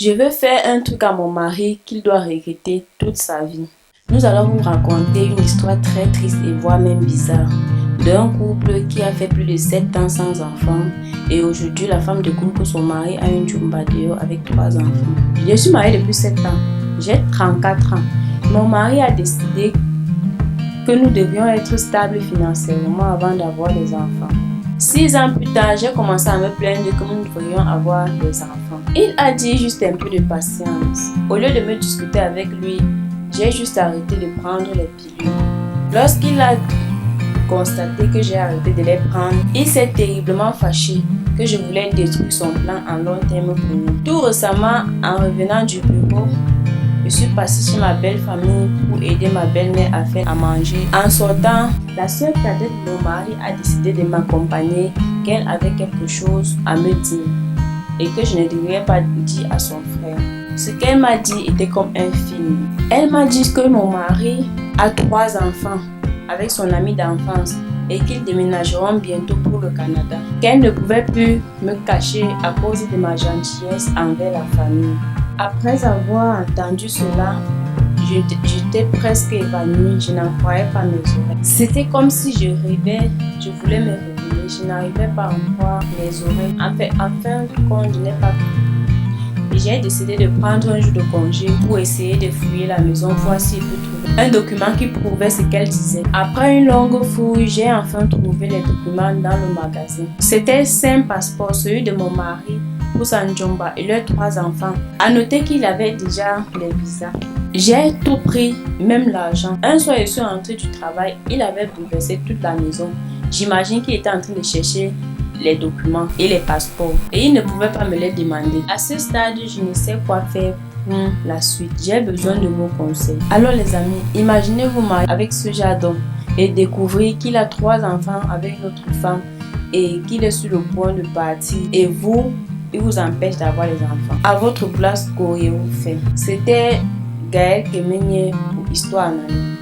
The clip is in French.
Je veux faire un truc à mon mari qu'il doit regretter toute sa vie. Nous allons vous raconter une histoire très triste et voire même bizarre d'un couple qui a fait plus de 7 ans sans enfants et aujourd'hui la femme découvre que son mari a une jumba dehors avec 3 enfants. Je suis mariée depuis 7 ans, j'ai 34 ans. Mon mari a décidé que nous devions être stables financièrement avant d'avoir des enfants. 6 ans plus tard, j'ai commencé à me plaindre que nous devrions avoir des enfants. Il a dit juste un peu de patience. Au lieu de me discuter avec lui, j'ai juste arrêté de prendre les pilules. Lorsqu'il a constaté que j'ai arrêté de les prendre, il s'est terriblement fâché que je voulais détruire son plan à long terme pour nous. Tout récemment, en revenant du bureau, je suis passée chez ma belle famille pour aider ma belle-mère à faire à manger. En sortant, la sœur cadette de mon mari a décidé de m'accompagner, qu'elle avait quelque chose à me dire et que je ne devrais pas dire à son frère. Ce qu'elle m'a dit était comme un film. Elle m'a dit que mon mari a 3 enfants avec son ami d'enfance et qu'ils déménageront bientôt pour le Canada. Qu'elle ne pouvait plus me cacher à cause de ma gentillesse envers la famille. Après avoir entendu cela, j'étais presque évanouie, je n'en croyais pas mes oreilles. C'était comme si je rêvais, je voulais me réveiller, je n'arrivais pas à en croire mes oreilles. En fin de compte, je n'ai pas pu. Et j'ai décidé de prendre un jour de congé pour essayer de fouiller la maison, voir si je peux trouver un document qui prouvait ce qu'elle disait. Après une longue fouille, j'ai enfin trouvé les documents dans le magasin. C'était 5 passeports, celui de mon mari pour sa jumba et leurs 3 enfants. À noter qu'il avait déjà les visas. J'ai tout pris, même l'argent. Un soir, je suis rentrée du travail, il avait bouleversé toute la maison. J'imagine qu'il était en train de chercher les documents et les passeports et il ne pouvait pas me les demander. À ce stade, je ne sais quoi faire pour la suite. J'ai besoin de vos conseils. Alors les amis, imaginez-vous marier avec ce genre d'homme et découvrir qu'il a 3 enfants avec notre femme et qu'il est sur le point de partir et il vous empêche d'avoir les enfants. À votre place, qu'auriez-vous fait? C'était Gaël Kemenye pour Histoire Anonyme.